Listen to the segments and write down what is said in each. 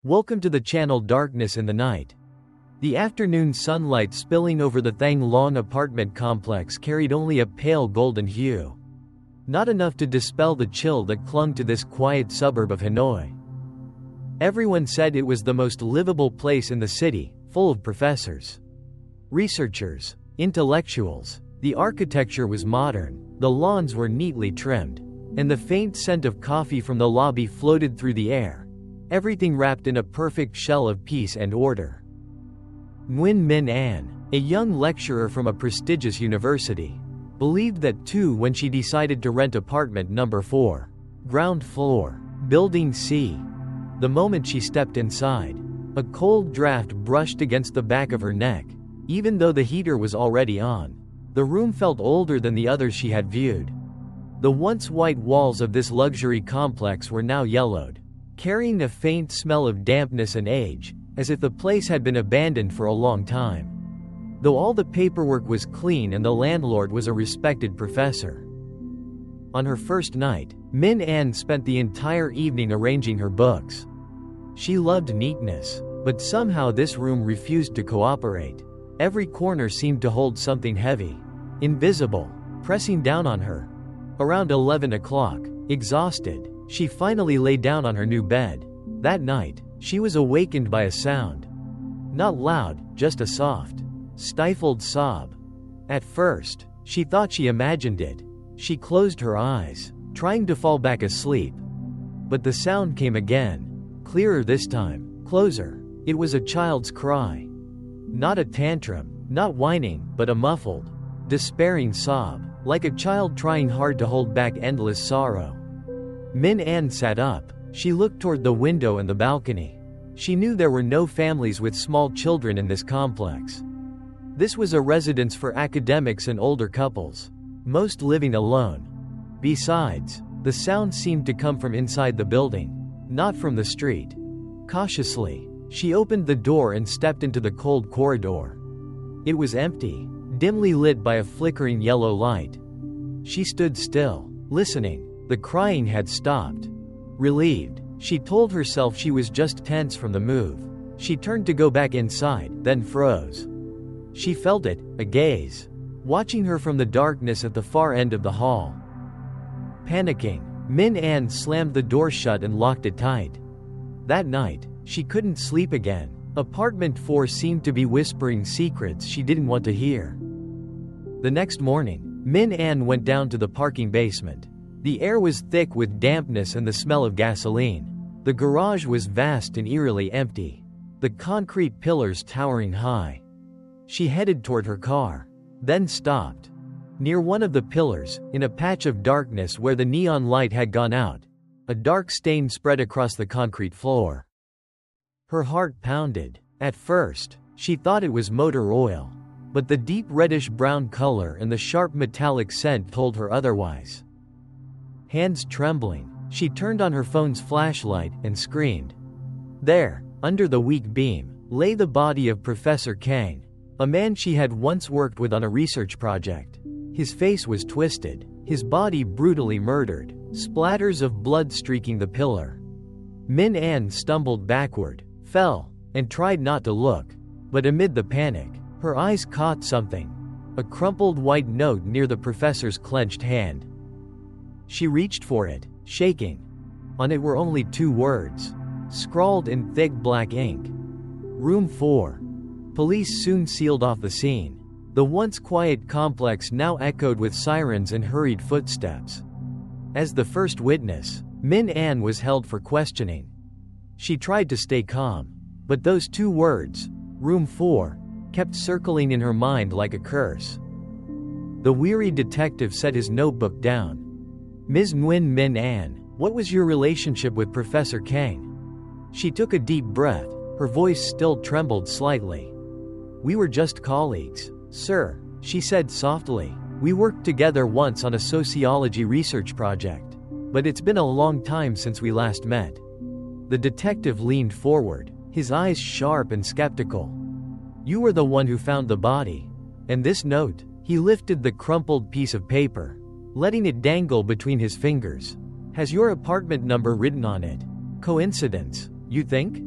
Welcome to the channel Darkness in the Night. The afternoon sunlight spilling over the Thang Long apartment complex carried only a pale golden hue. Not enough to dispel the chill that clung to this quiet suburb of Hanoi. Everyone said it was the most livable place in the city, full of professors, researchers, intellectuals. The architecture was modern, the lawns were neatly trimmed, and the faint scent of coffee from the lobby floated through the air. Everything wrapped in a perfect shell of peace and order. Nguyen Minh An, a young lecturer from a prestigious university, believed that too when she decided to rent apartment number 4, ground floor, building C. The moment she stepped inside, a cold draft brushed against the back of her neck. Even though the heater was already on, the room felt older than the others she had viewed. The once white walls of this luxury complex were now yellowed, carrying a faint smell of dampness and age, as if the place had been abandoned for a long time. Though all the paperwork was clean and the landlord was a respected professor. On her first night, Minh An spent the entire evening arranging her books. She loved neatness, but somehow this room refused to cooperate. Every corner seemed to hold something heavy, invisible, pressing down on her. Around 11 o'clock, exhausted, she finally lay down on her new bed. That night, she was awakened by a sound. Not loud, just a soft, stifled sob. At first, she thought she imagined it. She closed her eyes, trying to fall back asleep. But the sound came again, clearer this time, closer. It was a child's cry. Not a tantrum, not whining, but a muffled, despairing sob, like a child trying hard to hold back endless sorrow. Minh An sat up. She looked toward the window and the balcony. She knew there were no families with small children in this complex. This was a residence for academics and older couples, most living alone. Besides, the sound seemed to come from inside the building, not from the street. Cautiously, she opened the door and stepped into the cold corridor. It was empty, dimly lit by a flickering yellow light. She stood still, listening. The crying had stopped. Relieved, she told herself she was just tense from the move. She turned to go back inside, then froze. She felt it, a gaze, watching her from the darkness at the far end of the hall. Panicking, Minh An slammed the door shut and locked it tight. That night, she couldn't sleep again. Apartment 4 seemed to be whispering secrets she didn't want to hear. The next morning, Minh An went down to the parking basement. The air was thick with dampness and the smell of gasoline. The garage was vast and eerily empty, the concrete pillars towering high. She headed toward her car, then stopped. Near one of the pillars, in a patch of darkness where the neon light had gone out, a dark stain spread across the concrete floor. Her heart pounded. At first, she thought it was motor oil, but the deep reddish-brown color and the sharp metallic scent told her otherwise. Hands trembling, she turned on her phone's flashlight and screamed. There, under the weak beam, lay the body of Professor Kang, a man she had once worked with on a research project. His face was twisted, his body brutally murdered, splatters of blood streaking the pillar. Minh An stumbled backward, fell, and tried not to look. But amid the panic, her eyes caught something. A crumpled white note near the professor's clenched hand. She reached for it, shaking. On it were only 2 words, scrawled in thick black ink. Room 4. Police soon sealed off the scene. The once quiet complex now echoed with sirens and hurried footsteps. As the first witness, Minh An was held for questioning. She tried to stay calm, but those 2 words, Room 4, kept circling in her mind like a curse. The weary detective set his notebook down. Ms. Nguyen Minh An, what was your relationship with Professor Kang? She took a deep breath, her voice still trembled slightly. We were just colleagues, sir, she said softly. We worked together once on a sociology research project. But it's been a long time since we last met. The detective leaned forward, his eyes sharp and skeptical. You were the one who found the body. And this note, he lifted the crumpled piece of paper, letting it dangle between his fingers. Has your apartment number written on it? Coincidence, you think?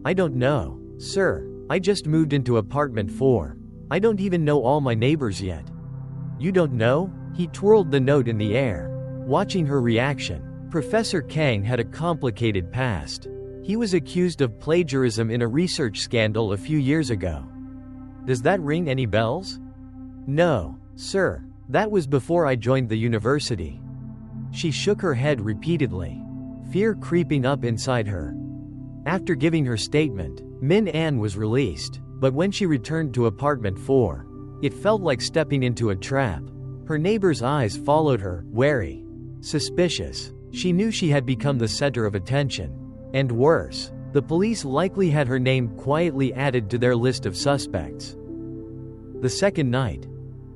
I don't know, sir. I just moved into apartment 4. I don't even know all my neighbors yet. You don't know? He twirled the note in the air. Watching her reaction, Professor Kang had a complicated past. He was accused of plagiarism in a research scandal a few years ago. Does that ring any bells? No, sir. That was before I joined the university. She shook her head repeatedly, fear creeping up inside her. After giving her statement, Min An was released, but when she returned to apartment 4, it felt like stepping into a trap. Her neighbor's eyes followed her, wary, suspicious. She knew she had become the center of attention. And worse, the police likely had her name quietly added to their list of suspects. The second night,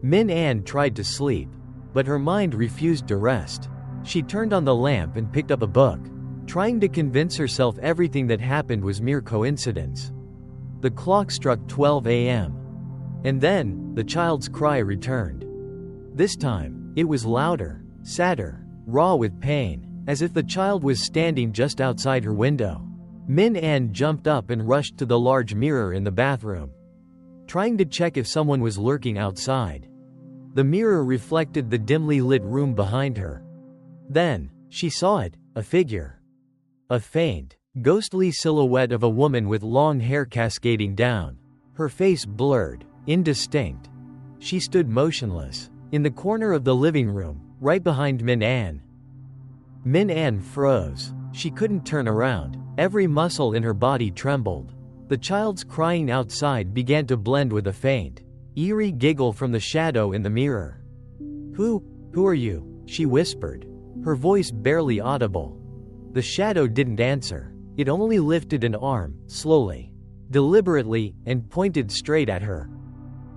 Min An tried to sleep, but her mind refused to rest. She turned on the lamp and picked up a book, trying to convince herself everything that happened was mere coincidence. The clock struck 12 a.m. And then, the child's cry returned. This time, it was louder, sadder, raw with pain, as if the child was standing just outside her window. Min An jumped up and rushed to the large mirror in the bathroom, trying to check if someone was lurking outside. The mirror reflected the dimly lit room behind her. Then, she saw it, a figure. A faint, ghostly silhouette of a woman with long hair cascading down, her face blurred, indistinct. She stood motionless, in the corner of the living room, right behind Min An. Min An froze. She couldn't turn around. Every muscle in her body trembled. The child's crying outside began to blend with a faint, eerie giggle from the shadow in the mirror. Who are you?" she whispered, her voice barely audible. The shadow didn't answer. It only lifted an arm, slowly, deliberately, and pointed straight at her.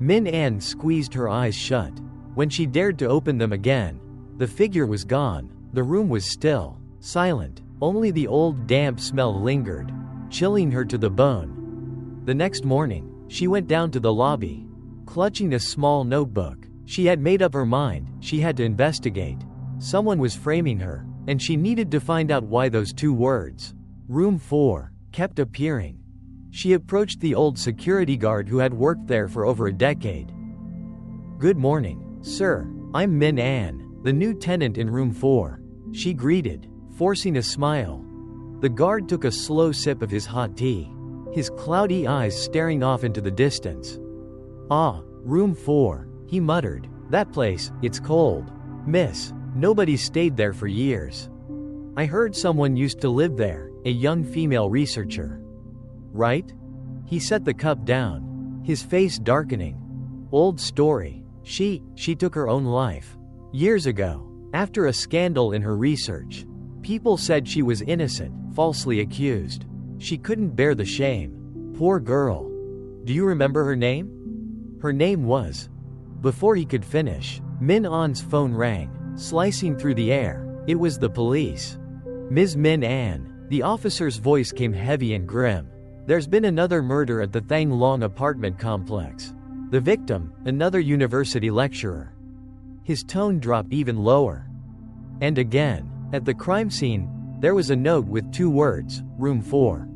Min An squeezed her eyes shut. When she dared to open them again, the figure was gone. The room was still, silent. Only the old damp smell lingered, chilling her to the bone. The next morning, she went down to the lobby, clutching a small notebook. She had made up her mind. She had to investigate. Someone was framing her, and she needed to find out why those two words, Room 4, kept appearing. She approached the old security guard who had worked there for over a decade. "Good morning, sir. I'm Min An, the new tenant in Room 4. She greeted, forcing a smile. The guard took a slow sip of his hot tea, his cloudy eyes staring off into the distance. "Ah, Room 4, he muttered. "That place, it's cold. Miss, nobody stayed there for years. I heard someone used to live there, a young female researcher. Right?" He set the cup down, his face darkening. "Old story. She took her own life. Years ago, after a scandal in her research. People said she was innocent, falsely accused. She couldn't bear the shame. Poor girl. Do you remember her name?" "Her name was..." Before he could finish, Min An's phone rang, slicing through the air. It was the police. "Ms. Min An," the officer's voice came heavy and grim. "There's been another murder at the Thang Long apartment complex. The victim, another university lecturer." His tone dropped even lower. And again, at the crime scene, there was a note with two words, Room 4.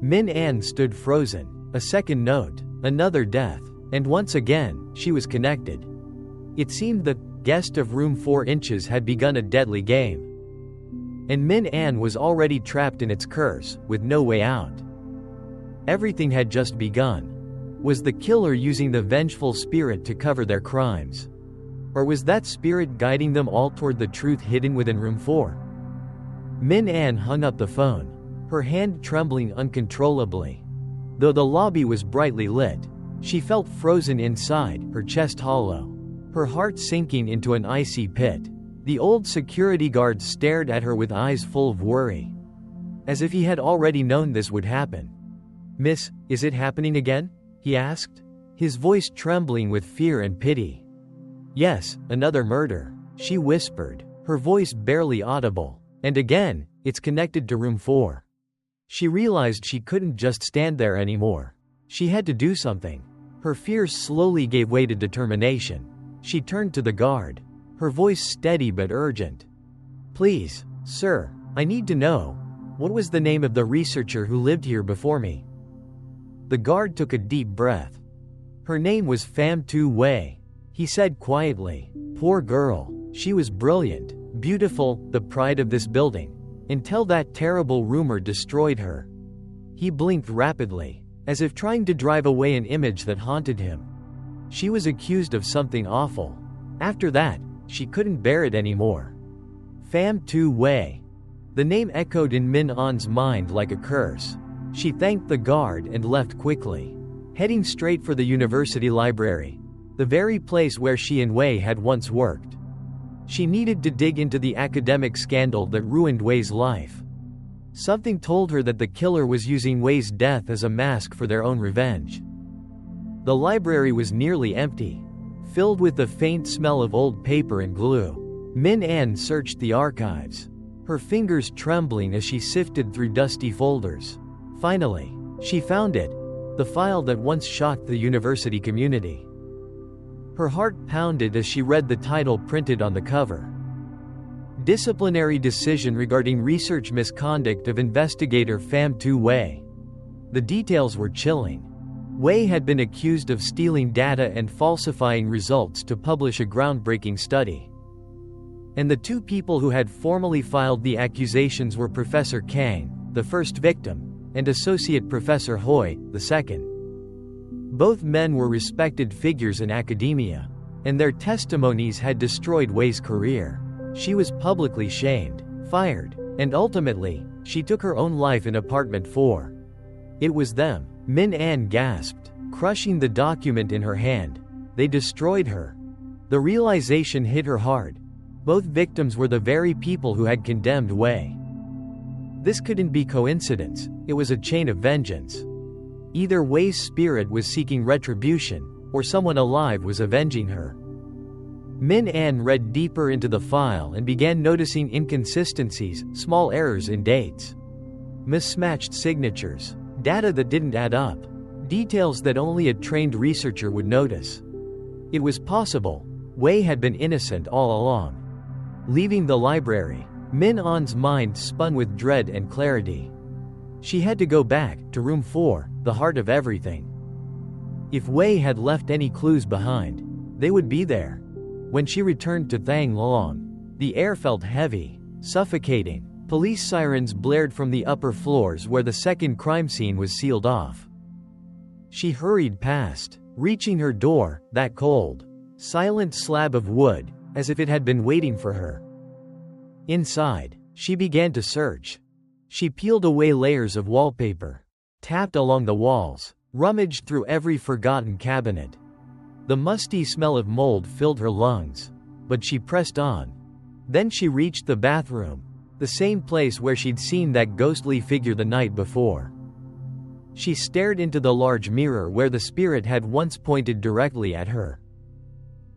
Min An stood frozen. A second note, another death. And once again, she was connected. It seemed the guest of Room 4 inches had begun a deadly game. And Min An was already trapped in its curse, with no way out. Everything had just begun. Was the killer using the vengeful spirit to cover their crimes? Or was that spirit guiding them all toward the truth hidden within Room 4? Min An hung up the phone, her hand trembling uncontrollably. Though the lobby was brightly lit, she felt frozen inside, her chest hollow, her heart sinking into an icy pit. The old security guard stared at her with eyes full of worry, as if he had already known this would happen. "Miss, is it happening again?" he asked, his voice trembling with fear and pity. "Yes, another murder," she whispered, her voice barely audible. "And again, it's connected to Room 4. She realized she couldn't just stand there anymore. She had to do something. Her fears slowly gave way to determination. She turned to the guard, her voice steady but urgent. "Please, sir, I need to know. What was the name of the researcher who lived here before me? The guard took a deep breath. Her name was Pham Tu Wei, he said quietly. Poor girl. She was brilliant, beautiful, the pride of this building, until that terrible rumor destroyed her. He blinked rapidly, as if trying to drive away an image that haunted him. She was accused of something awful. After that, she couldn't bear it anymore. Pham Tu Wei. The name echoed in Min On's mind like a curse. She thanked the guard and left quickly, heading straight for the university library, the very place where she and Wei had once worked. She needed to dig into the academic scandal that ruined Wei's life. Something told her that the killer was using Wei's death as a mask for their own revenge. The library was nearly empty, filled with the faint smell of old paper and glue. Min An searched the archives, her fingers trembling as she sifted through dusty folders. Finally, she found it, the file that once shocked the university community. Her heart pounded as she read the title printed on the cover. Disciplinary decision regarding research misconduct of investigator Pham Tu Wei. The details were chilling. Wei had been accused of stealing data and falsifying results to publish a groundbreaking study. And the two people who had formally filed the accusations were Professor Kang, the first victim, and Associate Professor Hui, the second. Both men were respected figures in academia, and their testimonies had destroyed Wei's career. She was publicly shamed, fired, and ultimately, she took her own life in apartment 4. It was them, Min An gasped, crushing the document in her hand. They destroyed her. The realization hit her hard. Both victims were the very people who had condemned Wei. This couldn't be coincidence, it was a chain of vengeance. Either Wei's spirit was seeking retribution, or someone alive was avenging her. Min An read deeper into the file and began noticing inconsistencies, small errors in dates, mismatched signatures, data that didn't add up, details that only a trained researcher would notice. It was possible Wei had been innocent all along. Leaving the library, Min An's mind spun with dread and clarity. She had to go back to room 4, the heart of everything. If Wei had left any clues behind, they would be there. When she returned to Thang Long, the air felt heavy, suffocating. Police sirens blared from the upper floors where the second crime scene was sealed off. She hurried past, reaching her door, that cold, silent slab of wood, as if it had been waiting for her. Inside, she began to search. She peeled away layers of wallpaper, tapped along the walls, rummaged through every forgotten cabinet. The musty smell of mold filled her lungs, but she pressed on. Then she reached the bathroom, the same place where she'd seen that ghostly figure the night before. She stared into the large mirror where the spirit had once pointed directly at her.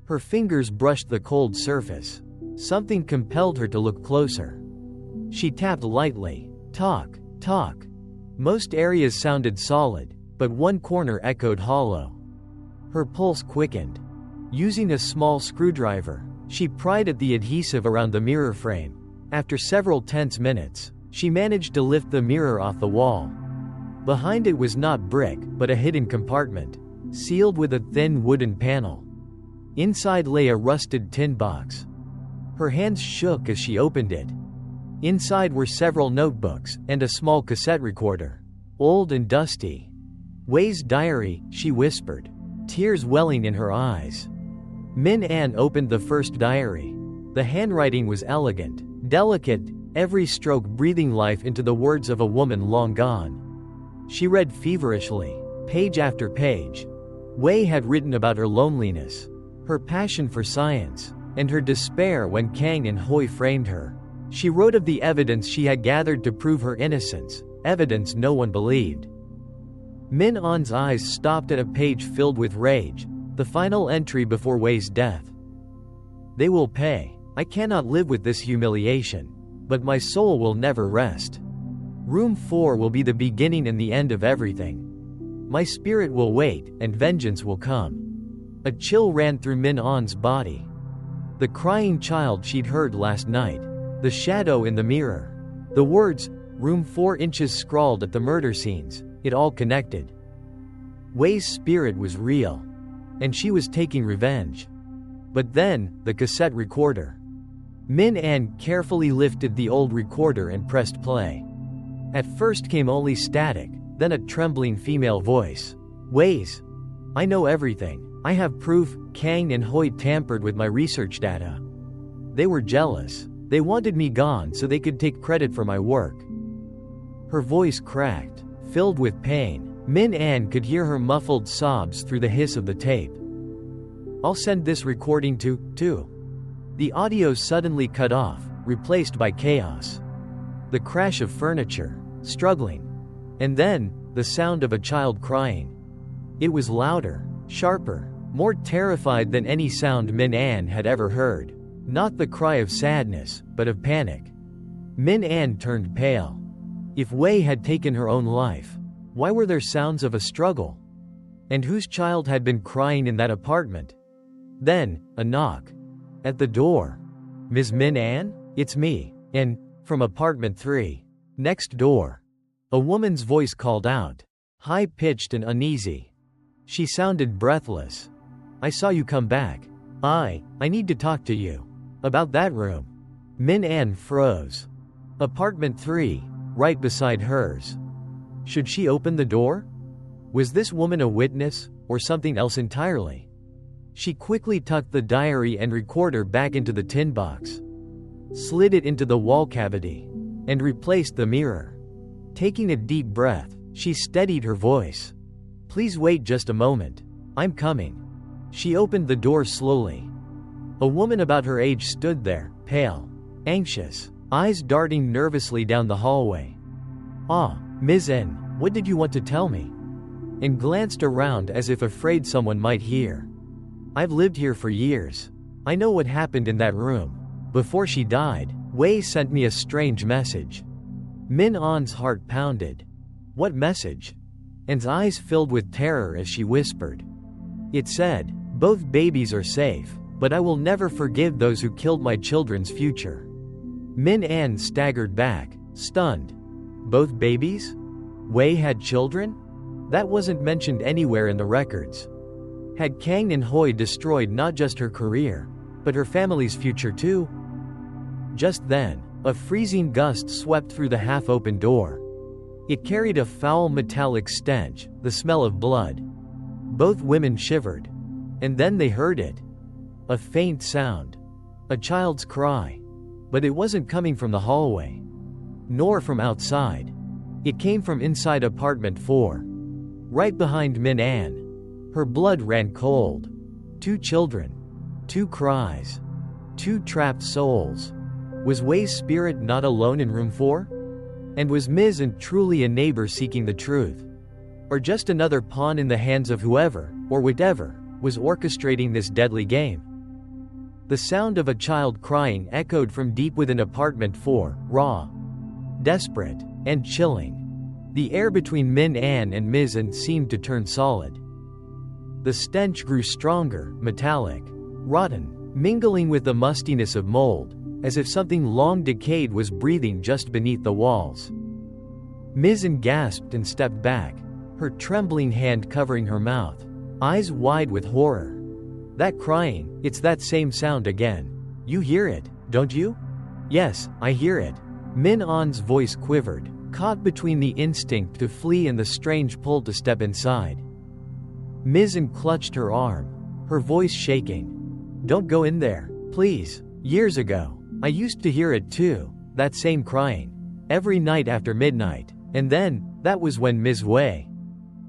Her fingers brushed the cold surface. Something compelled her to look closer. She tapped lightly. Talk, talk. Most areas sounded solid, but one corner echoed hollow. Her pulse quickened. Using a small screwdriver, she pried at the adhesive around the mirror frame. After several tense minutes, she managed to lift the mirror off the wall. Behind it was not brick, but a hidden compartment, sealed with a thin wooden panel. Inside lay a rusted tin box. Her hands shook as she opened it. Inside were several notebooks and a small cassette recorder, old and dusty. Wei's diary, she whispered, tears welling in her eyes. Min An opened the first diary. The handwriting was elegant, delicate, every stroke breathing life into the words of a woman long gone. She read feverishly, page after page. Wei had written about her loneliness, her passion for science, and her despair when Kang and Hui framed her. She wrote of the evidence she had gathered to prove her innocence, evidence no one believed. Min An's eyes stopped at a page filled with rage, the final entry before Wei's death. They will pay. I cannot live with this humiliation, but my soul will never rest. Room 4 will be the beginning and the end of everything. My spirit will wait, and vengeance will come. A chill ran through Min An's body. The crying child she'd heard last night. The shadow in the mirror. The words, Room 4 inches scrawled at the murder scenes. It all connected. Wei's spirit was real. And she was taking revenge. But then, the cassette recorder. Min An carefully lifted the old recorder and pressed play. At first came only static, then a trembling female voice. Wei's. I know everything. I have proof. Kang and Hoi tampered with my research data. They were jealous. They wanted me gone so they could take credit for my work. Her voice cracked, filled with pain. Min An could hear her muffled sobs through the hiss of the tape. I'll send this recording to. The audio suddenly cut off, replaced by chaos. The crash of furniture, struggling. And then, the sound of a child crying. It was louder, sharper, more terrified than any sound Min An had ever heard. Not the cry of sadness, but of panic. Min An turned pale. If Wei had taken her own life, why were there sounds of a struggle? And whose child had been crying in that apartment? Then, a knock. At the door. Ms. Min An? It's me. And, from apartment 3. Next door. A woman's voice called out. High-pitched and uneasy. She sounded breathless. I saw you come back. I need to talk to you. About that room. Min An froze. Apartment 3, right beside hers. Should she open the door? Was this woman a witness, or something else entirely? She quickly tucked the diary and recorder back into the tin box, slid it into the wall cavity, and replaced the mirror. Taking a deep breath, she steadied her voice. Please wait just a moment. I'm coming. She opened the door slowly. A woman about her age stood there, pale, anxious, eyes darting nervously down the hallway. Ah, Ms. N, what did you want to tell me? And glanced around as if afraid someone might hear. I've lived here for years. I know what happened in that room. Before she died, Wei sent me a strange message. Min An's heart pounded. What message? An's eyes filled with terror as she whispered. It said, both babies are safe, but I will never forgive those who killed my children's future. Min An staggered back, stunned. Both babies? Wei had children? That wasn't mentioned anywhere in the records. Had Kang and Hoi destroyed not just her career, but her family's future too? Just then, a freezing gust swept through the half-open door. It carried a foul metallic stench, the smell of blood. Both women shivered. And then they heard it. A faint sound. A child's cry. But it wasn't coming from the hallway. Nor from outside. It came from inside apartment 4. Right behind Min An. Her blood ran cold. 2 children. 2 cries. 2 trapped souls. Was Wei's spirit not alone in room 4? And was Ms. N truly a neighbor seeking the truth? Or just another pawn in the hands of whoever, or whatever, was orchestrating this deadly game? The sound of a child crying echoed from deep within apartment 4, raw, desperate, and chilling. The air between Min An and Ms. N seemed to turn solid. The stench grew stronger, metallic, rotten, mingling with the mustiness of mold, as if something long decayed was breathing just beneath the walls. Ms. N gasped and stepped back, her trembling hand covering her mouth, eyes wide with horror. That crying, it's that same sound again. You hear it, don't you? Yes, I hear it. Min An's voice quivered, caught between the instinct to flee and the strange pull to step inside. Ms. N clutched her arm, her voice shaking. Don't go in there, please. Years ago, I used to hear it too, that same crying. Every night after midnight. And then, that was when Ms. Wei.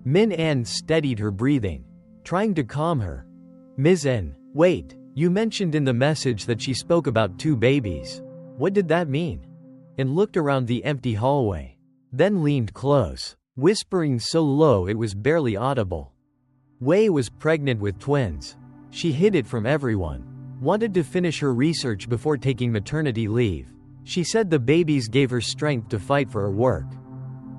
Min An steadied her breathing, trying to calm her. Ms. N, wait, you mentioned in the message that she spoke about 2 babies. What did that mean? And looked around the empty hallway. Then leaned close, whispering so low it was barely audible. Wei was pregnant with twins. She hid it from everyone. Wanted to finish her research before taking maternity leave. She said the babies gave her strength to fight for her work.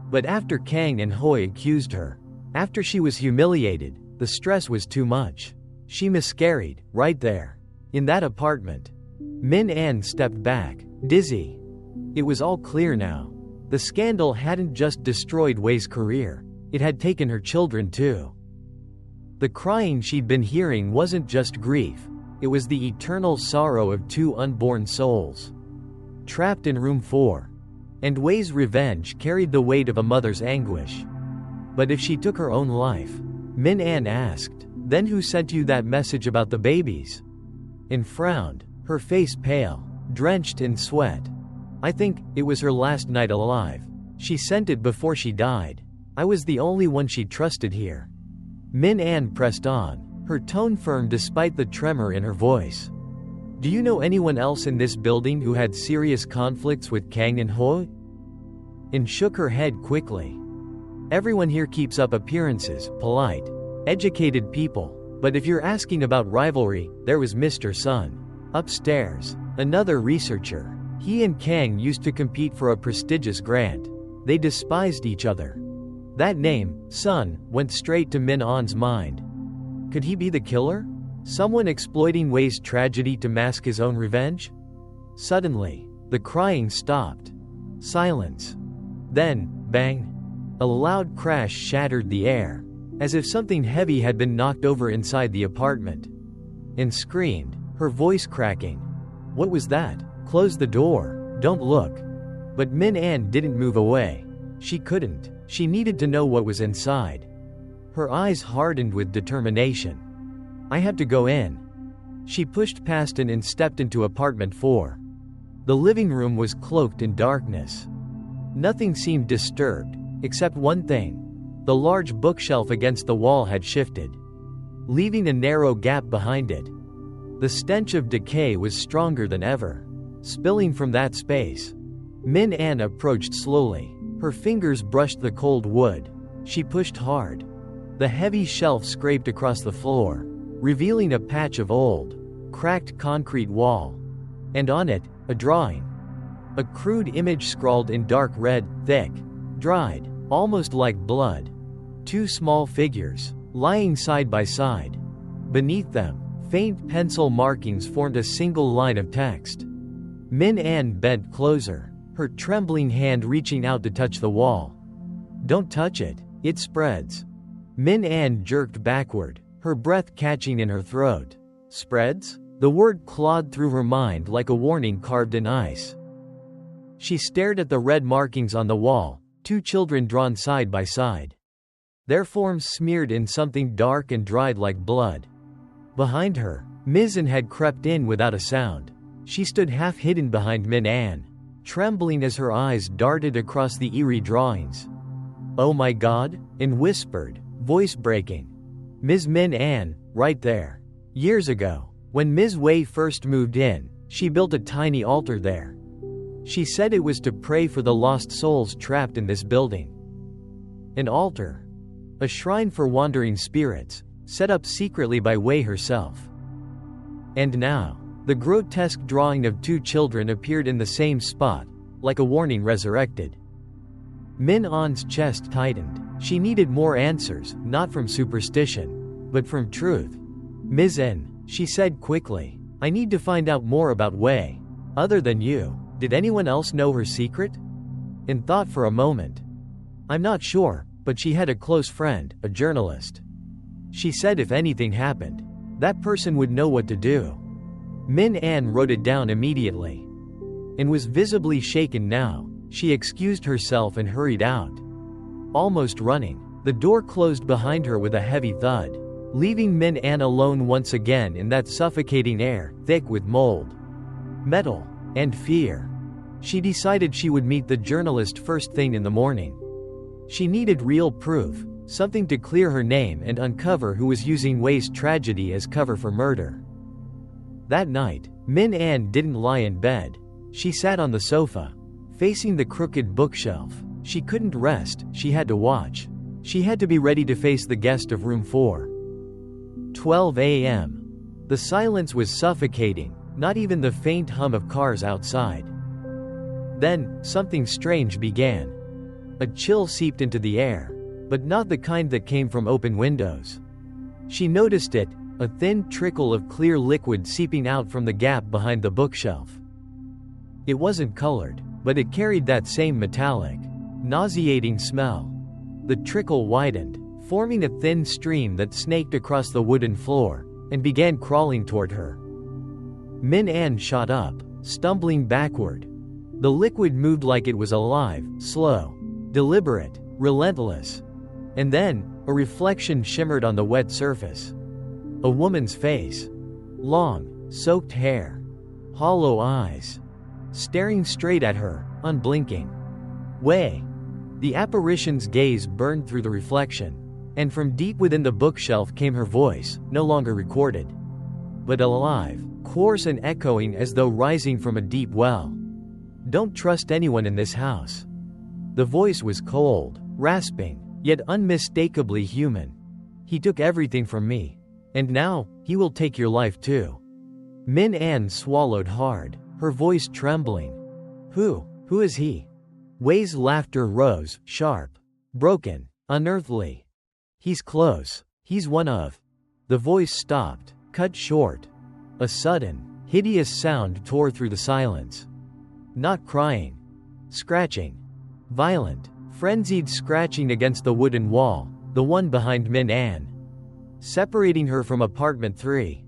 But after Kang and Hoi accused her, after she was humiliated, the stress was too much. She miscarried, right there. In that apartment. Min An stepped back, dizzy. It was all clear now. The scandal hadn't just destroyed Wei's career, it had taken her children too. The crying she'd been hearing wasn't just grief, it was the eternal sorrow of two unborn souls, trapped in room 4. And Wei's revenge carried the weight of a mother's anguish. But if she took her own life? Min An asked. Then who sent you that message about the babies? In frowned, her face pale, drenched in sweat. I think it was her last night alive. She sent it before she died. I was the only one she trusted here. Min An pressed on, her tone firm despite the tremor in her voice. Do you know anyone else in this building who had serious conflicts with Kang and Ho? In shook her head quickly. Everyone here keeps up appearances, polite, educated people, but if you're asking about rivalry, there was Mr. Sun. Upstairs, another researcher. He and Kang used to compete for a prestigious grant. They despised each other. That name, Sun, went straight to Min An's mind. Could he be the killer? Someone exploiting Wei's tragedy to mask his own revenge? Suddenly, the crying stopped. Silence. Then, bang! A loud crash shattered the air, as if something heavy had been knocked over inside the apartment. And screamed, her voice cracking. What was that? Close the door, don't look. But Min An didn't move away. She couldn't. She needed to know what was inside. Her eyes hardened with determination. I have to go in. She pushed past it and stepped into apartment 4. The living room was cloaked in darkness. Nothing seemed disturbed, except one thing. The large bookshelf against the wall had shifted, leaving a narrow gap behind it. The stench of decay was stronger than ever, spilling from that space. Min An approached slowly. Her fingers brushed the cold wood. She pushed hard. The heavy shelf scraped across the floor, revealing a patch of old, cracked concrete wall. And on it, a drawing. A crude image scrawled in dark red, thick, dried, almost like blood. Two small figures, lying side by side. Beneath them, faint pencil markings formed a single line of text. Min An bent closer, her trembling hand reaching out to touch the wall. Don't touch it, it spreads. Min An jerked backward, her breath catching in her throat. Spreads? The word clawed through her mind like a warning carved in ice. She stared at the red markings on the wall, two children drawn side by side. Their forms smeared in something dark and dried like blood. Behind her, Mizzen had crept in without a sound. She stood half hidden behind Min An, trembling as her eyes darted across the eerie drawings. Oh my God, and whispered, voice breaking. Ms. Min An, right there. Years ago, when Ms. Wei first moved in, she built a tiny altar there. She said it was to pray for the lost souls trapped in this building. An altar. A shrine for wandering spirits, set up secretly by Wei herself. And now, the grotesque drawing of two children appeared in the same spot, like a warning resurrected. Min An's chest tightened. She needed more answers, not from superstition, but from truth. Ms. N, she said quickly, I need to find out more about Wei. Other than you, did anyone else know her secret? In thought for a moment. I'm not sure, but she had a close friend, a journalist. She said if anything happened, that person would know what to do. Min An wrote it down immediately, and was visibly shaken now. She excused herself and hurried out. Almost running, the door closed behind her with a heavy thud, leaving Min An alone once again in that suffocating air, thick with mold, metal, and fear. She decided she would meet the journalist first thing in the morning. She needed real proof, something to clear her name and uncover who was using Wei's tragedy as cover for murder. That night, Min An didn't lie in bed. She sat on the sofa, facing the crooked bookshelf. She couldn't rest, she had to watch. She had to be ready to face the guest of room 4. 12 a.m. The silence was suffocating, not even the faint hum of cars outside. Then, something strange began. A chill seeped into the air, but not the kind that came from open windows. She noticed it, a thin trickle of clear liquid seeping out from the gap behind the bookshelf. It wasn't colored, but it carried that same metallic, nauseating smell. The trickle widened, forming a thin stream that snaked across the wooden floor, and began crawling toward her. Min An shot up, stumbling backward. The liquid moved like it was alive, slow, deliberate, relentless. And then, a reflection shimmered on the wet surface. A woman's face. Long, soaked hair. Hollow eyes. Staring straight at her, unblinking. Wei. The apparition's gaze burned through the reflection, and from deep within the bookshelf came her voice, no longer recorded, but alive, coarse and echoing as though rising from a deep well. Don't trust anyone in this house. The voice was cold, rasping, yet unmistakably human. He took everything from me. And now, he will take your life too. Min An swallowed hard, her voice trembling. Who is he? Wei's laughter rose, sharp, broken, unearthly. He's close. He's one of. The voice stopped, cut short. A sudden, hideous sound tore through the silence. Not crying. Scratching. Violent, frenzied scratching against the wooden wall, the one behind Min An, separating her from apartment 3.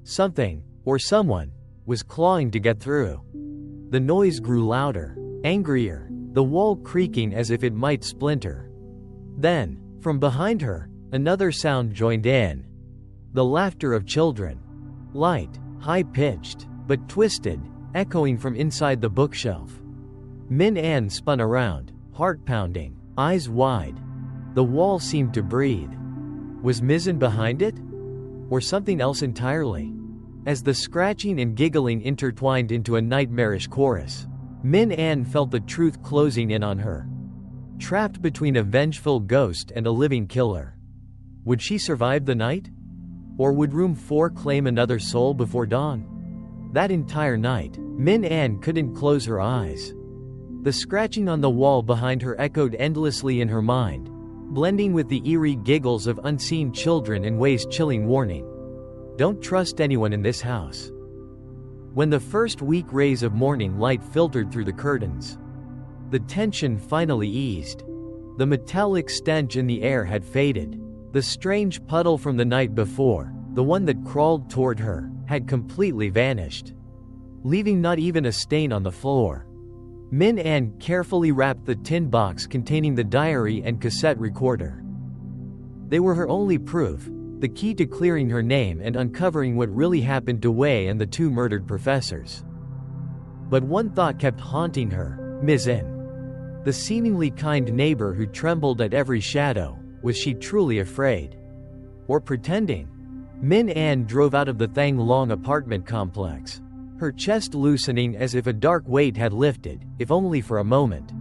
Something, or someone, was clawing to get through. The noise grew louder, angrier, the wall creaking as if it might splinter. Then, from behind her, another sound joined in. The laughter of children. Light, high-pitched, but twisted, echoing from inside the bookshelf. Min An spun around, heart pounding, eyes wide. The wall seemed to breathe. Was Mizzen behind it? Or something else entirely? As the scratching and giggling intertwined into a nightmarish chorus, Min An felt the truth closing in on her. Trapped between a vengeful ghost and a living killer. Would she survive the night? Or would room 4 claim another soul before dawn? That entire night, Min An couldn't close her eyes. The scratching on the wall behind her echoed endlessly in her mind, blending with the eerie giggles of unseen children and Wei's chilling warning. Don't trust anyone in this house. When the first weak rays of morning light filtered through the curtains, the tension finally eased. The metallic stench in the air had faded. The strange puddle from the night before, the one that crawled toward her, had completely vanished, leaving not even a stain on the floor. Min An carefully wrapped the tin box containing the diary and cassette recorder. They were her only proof, the key to clearing her name and uncovering what really happened to Wei and the 2 murdered professors. But one thought kept haunting her, Mizzen. The seemingly kind neighbor who trembled at every shadow, was she truly afraid? Or pretending? Min An drove out of the Thang Long apartment complex, her chest loosening as if a dark weight had lifted, if only for a moment.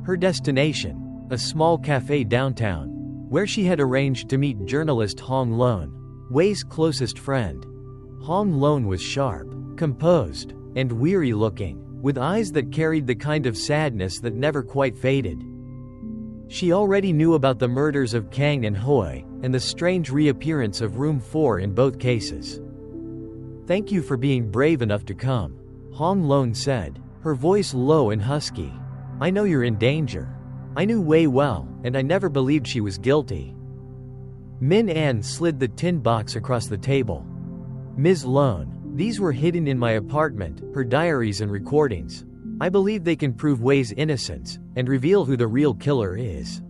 Her destination, a small cafe downtown, where she had arranged to meet journalist Hong Lon, Wei's closest friend. Hong Lon was sharp, composed, and weary-looking, with eyes that carried the kind of sadness that never quite faded. She already knew about the murders of Kang and Hoi, and the strange reappearance of Room 4 in both cases. Thank you for being brave enough to come, Hong Lon said, her voice low and husky. I know you're in danger. I knew Wei well, and I never believed she was guilty. Min An slid the tin box across the table. Ms. Lon, these were hidden in my apartment, her diaries and recordings. I believe they can prove Wei's innocence, and reveal who the real killer is.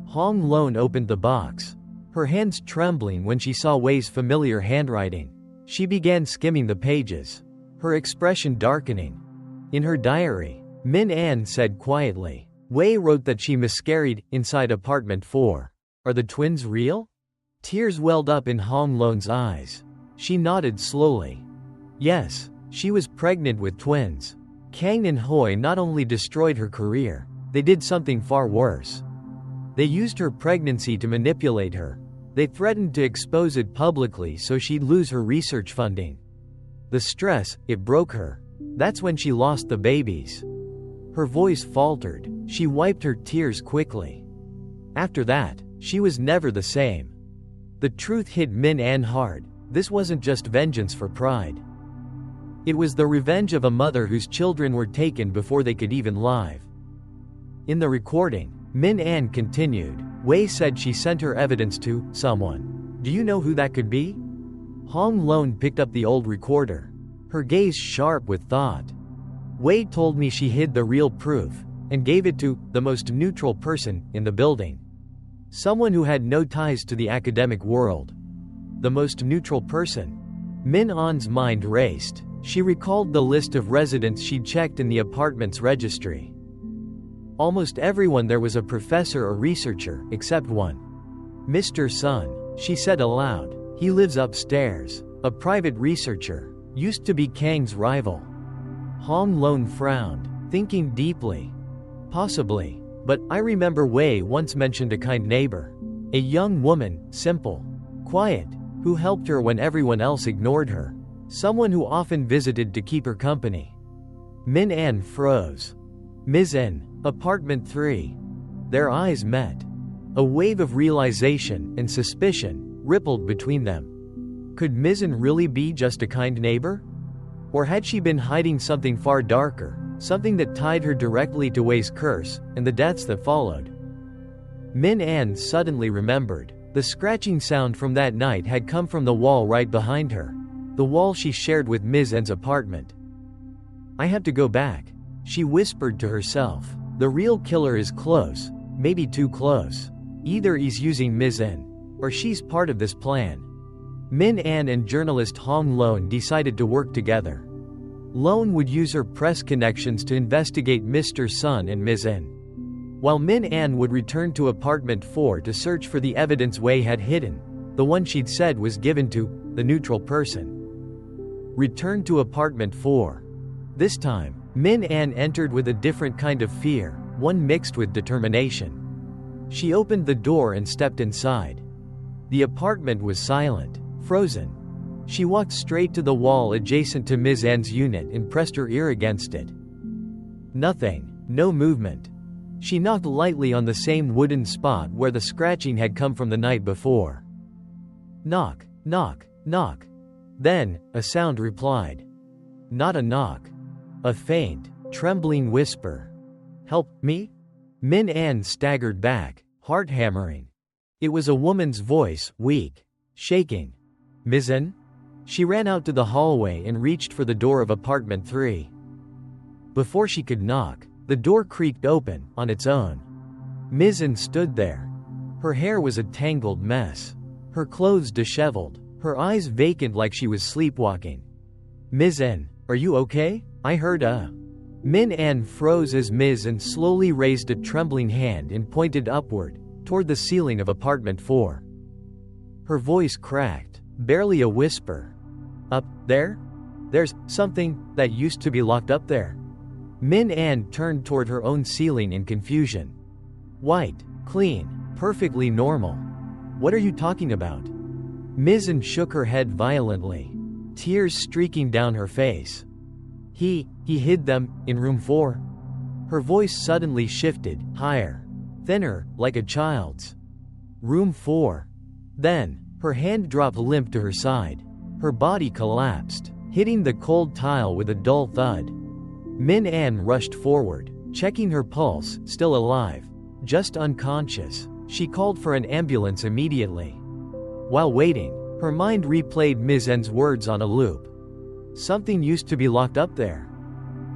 Hong Lon opened the box, her hands trembling when she saw Wei's familiar handwriting. She began skimming the pages, her expression darkening. In her diary, Min An said quietly, Wei wrote that she miscarried inside apartment 4. Are the twins real? Tears welled up in Hong Lon's eyes. She nodded slowly. Yes, she was pregnant with twins. Kang and Hoi not only destroyed her career, they did something far worse. They used her pregnancy to manipulate her. They threatened to expose it publicly so she'd lose her research funding. The stress, it broke her. That's when she lost the babies. Her voice faltered. She wiped her tears quickly. After that, she was never the same. The truth hit Min An hard. This wasn't just vengeance for pride. It was the revenge of a mother whose children were taken before they could even live. In the recording, Min An continued, Wei said she sent her evidence to someone. Do you know who that could be? Hong Lone picked up the old recorder, her gaze sharp with thought. Wei told me she hid the real proof and gave it to the most neutral person in the building. Someone who had no ties to the academic world. The most neutral person? Min An's mind raced. She recalled the list of residents she'd checked in the apartment's registry. Almost everyone there was a professor or researcher, except one. Mr. Sun, she said aloud. He lives upstairs. A private researcher. Used to be Kang's rival. Hong Lone frowned, thinking deeply. Possibly. But I remember Wei once mentioned a kind neighbor. A young woman, simple, quiet, who helped her when everyone else ignored her. Someone who often visited to keep her company. Min An froze. Ms. N, apartment 3. Their eyes met. A wave of realization and suspicion rippled between them. Could Ms. N really be just a kind neighbor? Or had she been hiding something far darker, something that tied her directly to Wei's curse and the deaths that followed? Min An suddenly remembered. The scratching sound from that night had come from the wall right behind her, the wall she shared with Ms. N's apartment. I have to go back, she whispered to herself. The real killer is close, maybe too close. Either he's using Ms. N, or she's part of this plan. Min An and journalist Hong Lone decided to work together. Lone would use her press connections to investigate Mr. Sun and Ms. N, while Min An would return to apartment 4 to search for the evidence Wei had hidden, the one she'd said was given to the neutral person. Return to apartment 4. This time, Min An entered with a different kind of fear, one mixed with determination. She opened the door and stepped inside. The apartment was silent, frozen. She walked straight to the wall adjacent to Ms. N's unit and pressed her ear against it. Nothing, no movement. She knocked lightly on the same wooden spot where the scratching had come from the night before. Knock, knock, knock. Then, a sound replied. Not a knock. A faint, trembling whisper. Help me? Min An staggered back, heart hammering. It was a woman's voice, weak, shaking. Ms. N? She ran out to the hallway and reached for the door of apartment 3. Before she could knock, the door creaked open on its own. Ms. N stood there. Her hair was a tangled mess. Her clothes disheveled, her eyes vacant like she was sleepwalking. Ms. N, are you okay? I heard a... Min An froze as Ms. N slowly raised a trembling hand and pointed upward, toward the ceiling of apartment 4. Her voice cracked, barely a whisper. Up there? There's something that used to be locked up there. Min An turned toward her own ceiling in confusion. White, clean, perfectly normal. What are you talking about? Ms. N shook her head violently, tears streaking down her face. He hid them in room 4? Her voice suddenly shifted, higher, thinner, like a child's. Room 4. Then, her hand dropped limp to her side. Her body collapsed, hitting the cold tile with a dull thud. Min An rushed forward, checking her pulse, still alive, just unconscious. She called for an ambulance immediately. While waiting, her mind replayed Ms. N's words on a loop. Something used to be locked up there.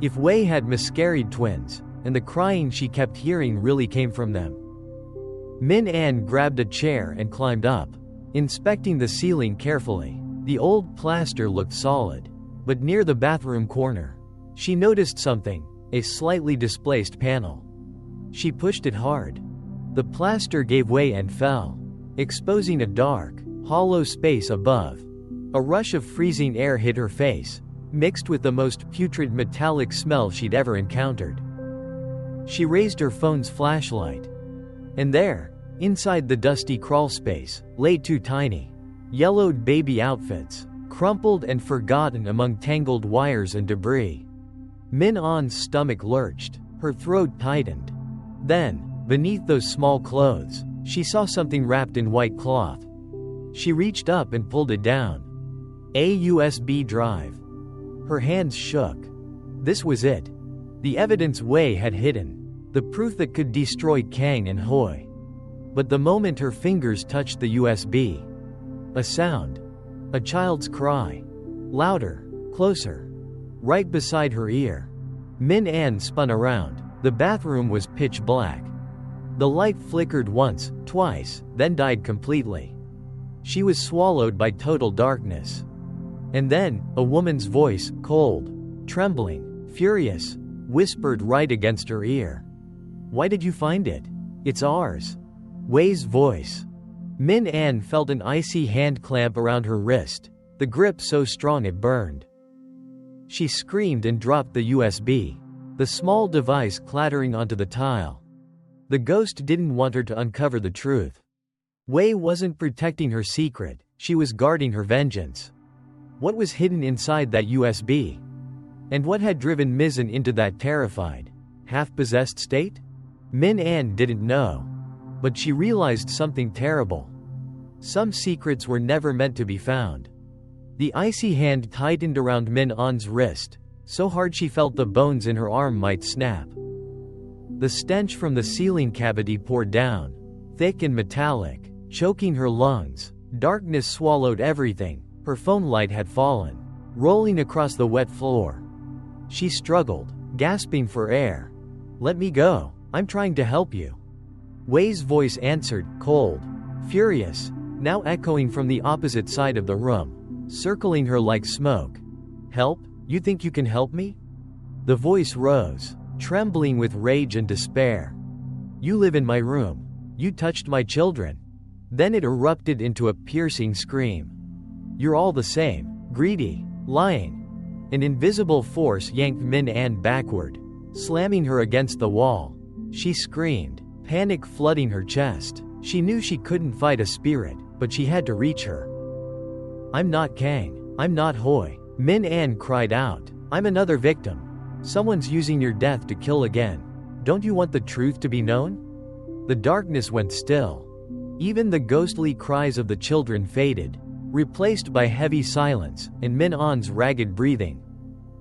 If Wei had miscarried twins, and the crying she kept hearing really came from them. Min An grabbed a chair and climbed up, inspecting the ceiling carefully. The old plaster looked solid, but near the bathroom corner, she noticed something, a slightly displaced panel. She pushed it hard. The plaster gave way and fell, exposing a dark, hollow space above. A rush of freezing air hit her face, mixed with the most putrid metallic smell she'd ever encountered. She raised her phone's flashlight. And there, inside the dusty crawlspace, lay 2 tiny, yellowed baby outfits, crumpled and forgotten among tangled wires and debris. Min An's stomach lurched, her throat tightened. Then, beneath those small clothes, she saw something wrapped in white cloth. She reached up and pulled it down. A USB drive. Her hands shook. This was it. The evidence Wei had hidden. The proof that could destroy Kang and Hui. But the moment her fingers touched the USB, a sound. A child's cry. Louder. Closer. Right beside her ear. Min An spun around. The bathroom was pitch black. The light flickered once, twice, then died completely. She was swallowed by total darkness. And then, a woman's voice, cold, trembling, furious, whispered right against her ear. "Why did you find it? It's ours." Wei's voice. Min An felt an icy hand clamp around her wrist, the grip so strong it burned. She screamed and dropped the USB, the small device clattering onto the tile. The ghost didn't want her to uncover the truth. Wei wasn't protecting her secret, she was guarding her vengeance. What was hidden inside that USB? And what had driven Mizan into that terrified, half-possessed state? Min An didn't know. But she realized something terrible. Some secrets were never meant to be found. The icy hand tightened around Min An's wrist, so hard she felt the bones in her arm might snap. The stench from the ceiling cavity poured down, thick and metallic, choking her lungs. Darkness swallowed everything. Her phone light had fallen, rolling across the wet floor. She struggled, gasping for air. "Let me go. I'm trying to help you." Wei's voice answered, cold, furious, now echoing from the opposite side of the room, circling her like smoke. "Help? You think you can help me?" The voice rose, trembling with rage and despair. "You live in my room. You touched my children." Then it erupted into a piercing scream. "You're all the same, greedy, lying." An invisible force yanked Min An backward, slamming her against the wall. She screamed, panic flooding her chest. She knew she couldn't fight a spirit, but she had to reach her. "I'm not Kang. I'm not Hui," Min An cried out. "I'm another victim. Someone's using your death to kill again. Don't you want the truth to be known?" The darkness went still. Even the ghostly cries of the children faded, replaced by heavy silence and Min An's ragged breathing.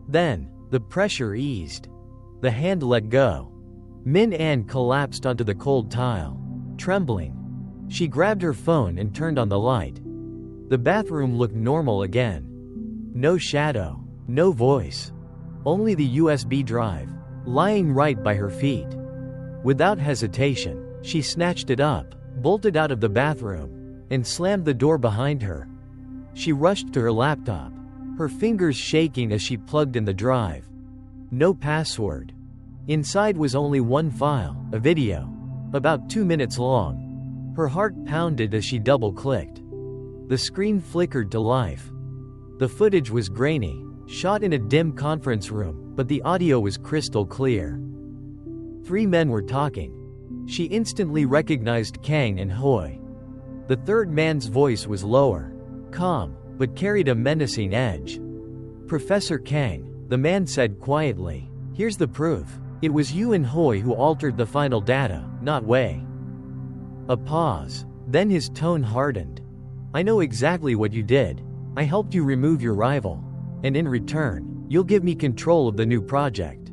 Then, the pressure eased. The hand let go. Min An collapsed onto the cold tile, trembling. She grabbed her phone and turned on the light. The bathroom looked normal again. No shadow, no voice. Only the USB drive, lying right by her feet. Without hesitation, she snatched it up, bolted out of the bathroom, and slammed the door behind her. She rushed to her laptop, her fingers shaking as she plugged in the drive. No password. Inside was only one file, a video, about 2 minutes long. Her heart pounded as she double-clicked. The screen flickered to life. The footage was grainy, shot in a dim conference room, but the audio was crystal clear. 3 men were talking. She instantly recognized Kang and Hui. The third man's voice was lower, calm, but carried a menacing edge. "Professor Kang," the man said quietly, "here's the proof. It was you and Hui who altered the final data, not Wei." A pause. Then his tone hardened. "I know exactly what you did. I helped you remove your rival. And in return, you'll give me control of the new project."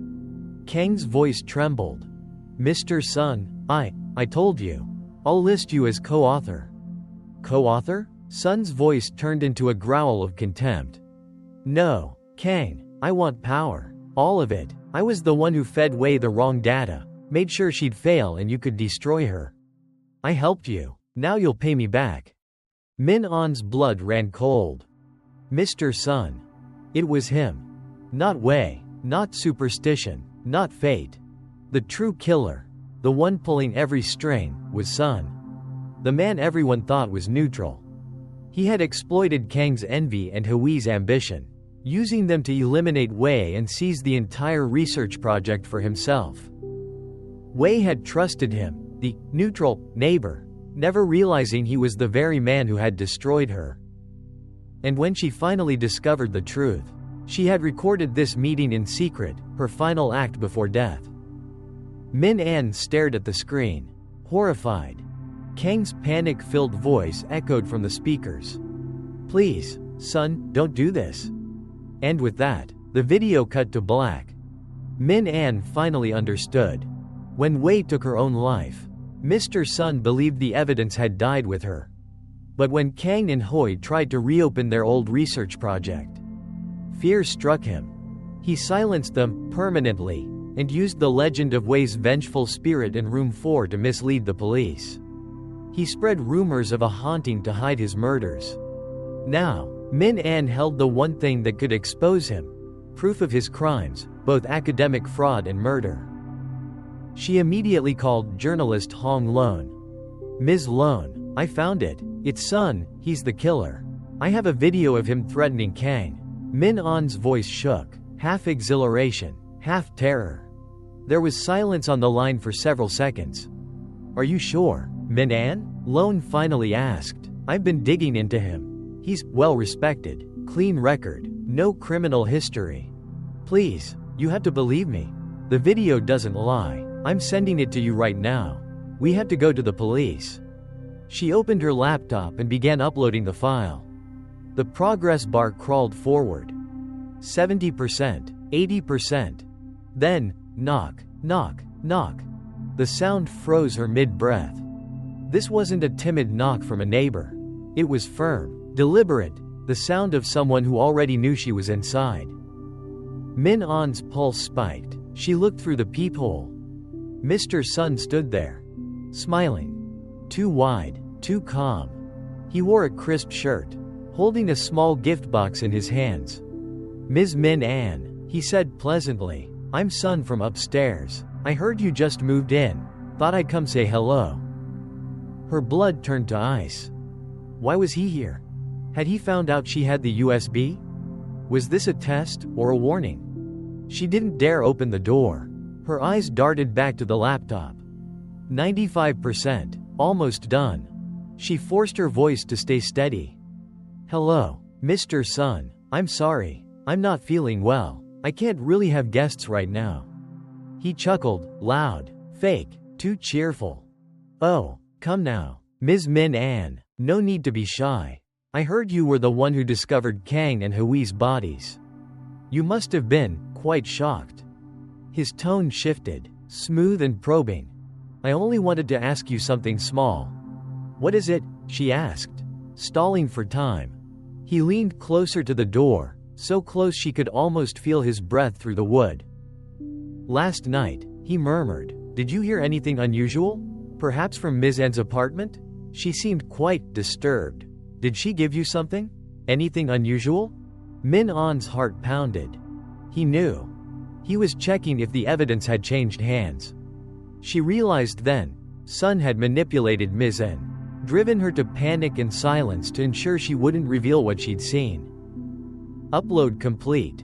Kang's voice trembled. "Mr. Sun, I told you. I'll list you as co-author." "Co-author?" Sun's voice turned into a growl of contempt. "No, Kang, I want power. All of it. I was the one who fed Wei the wrong data, made sure she'd fail and you could destroy her. I helped you. Now you'll pay me back." Min An's blood ran cold. Mr. Sun. It was him. Not Wei, not superstition, not fate. The true killer, the one pulling every string, was Sun. The man everyone thought was neutral. He had exploited Kang's envy and Hui's ambition, using them to eliminate Wei and seize the entire research project for himself. Wei had trusted him, the neutral neighbor, never realizing he was the very man who had destroyed her. And when she finally discovered the truth, she had recorded this meeting in secret, her final act before death. Min An stared at the screen, horrified. Kang's panic-filled voice echoed from the speakers. "Please, Sun, don't do this." And with that, The video cut to black. Min An finally understood. When Wei took her own life, Mr. Sun believed the evidence had died with her. But when Kang and Hui tried to reopen their old research project, fear struck him. He silenced them permanently and used the legend of Wei's vengeful spirit in Room 4 to mislead the police. He spread rumors of a haunting to hide his murders. Now, Min An held the one thing that could expose him: proof of his crimes, both academic fraud and murder. She immediately called journalist Hong Lone. "Ms. Lone, I found it. It's Sun, he's the killer. I have a video of him threatening Kang." Min An's voice shook, half exhilaration, half terror. There was silence on the line for several seconds. "Are you sure, Min An?" Lone finally asked. "I've been digging into him. He's well-respected, clean record, no criminal history. Please, you have to believe me. The video doesn't lie. I'm sending it to you right now. We have to go to the police." She opened her laptop and began uploading the file. The progress bar crawled forward. 70%, 80%. Then, knock, knock, knock. The sound froze her mid-breath. This wasn't a timid knock from a neighbor. It was firm, deliberate, the sound of someone who already knew she was inside. Min An's pulse spiked. She looked through the peephole. Mr. Sun stood there, smiling. Too wide, too calm. He wore a crisp shirt, holding a small gift box in his hands. "Ms. Min An," he said pleasantly, "I'm Sun from upstairs. I heard you just moved in. Thought I'd come say hello." Her blood turned to ice. Why was he here? Had he found out she had the USB? Was this a test or a warning? She didn't dare open the door. Her eyes darted back to the laptop. 95%, almost done. She forced her voice to stay steady. "Hello, Mr. Sun. I'm sorry. I'm not feeling well. I can't really have guests right now." He chuckled, loud, fake, too cheerful. "Oh, come now, Ms. Min An. No need to be shy. I heard you were the one who discovered Kang and Hui's bodies. You must have been quite shocked." His tone shifted, smooth and probing. "I only wanted to ask you something small." "What is it?" she asked, stalling for time. He leaned closer to the door, so close she could almost feel his breath through the wood. "Last night," he murmured, "did you hear anything unusual? Perhaps from Ms. N's apartment?" She seemed quite disturbed. "Did she give you something? Anything unusual?" Min An's heart pounded. He knew. He was checking if the evidence had changed hands. She realized then, Sun had manipulated Ms. N, driven her to panic and silence to ensure she wouldn't reveal what she'd seen. Upload complete.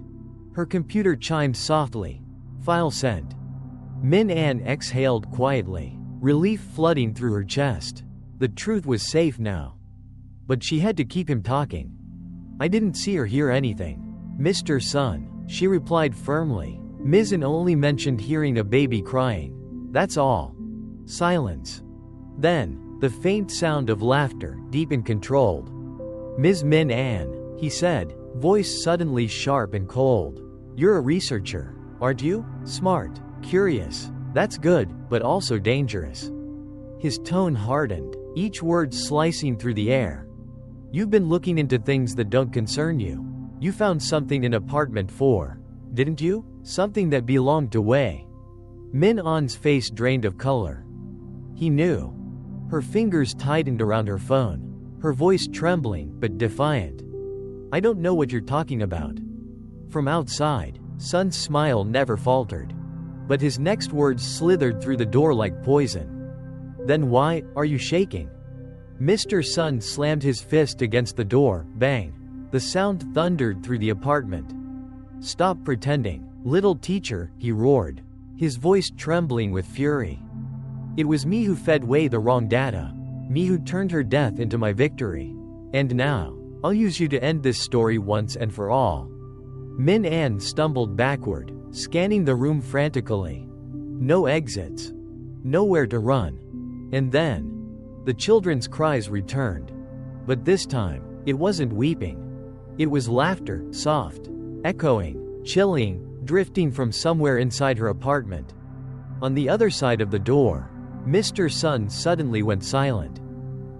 Her computer chimed softly. File sent. Min An exhaled quietly, relief flooding through her chest. The truth was safe now. But she had to keep him talking. "I didn't see or hear anything, Mr. Sun," she replied firmly. "Ms. N only mentioned hearing a baby crying. That's all." Silence. Then, the faint sound of laughter, deep and controlled. "Ms. Min An," he said, voice suddenly sharp and cold. "You're a researcher, aren't you? Smart, curious. That's good, but also dangerous." His tone hardened, each word slicing through the air. "You've been looking into things that don't concern you. You found something in apartment 4, didn't you? Something that belonged to Wei." Min An's face drained of color. He knew. Her fingers tightened around her phone, her voice trembling but defiant. "I don't know what you're talking about." From outside, Sun's smile never faltered. But his next words slithered through the door like poison. "Then why are you shaking?" Mr. Sun slammed his fist against the door, bang. The sound thundered through the apartment. "Stop pretending, little teacher," he roared, his voice trembling with fury. "It was me who fed Wei the wrong data. Me who turned her death into my victory. And now, I'll use you to end this story once and for all." Min An stumbled backward, scanning the room frantically. No exits. Nowhere to run. And then, the children's cries returned. But this time, it wasn't weeping. It was laughter, soft, echoing, chilling, drifting from somewhere inside her apartment. On the other side of the door, Mr. Sun suddenly went silent.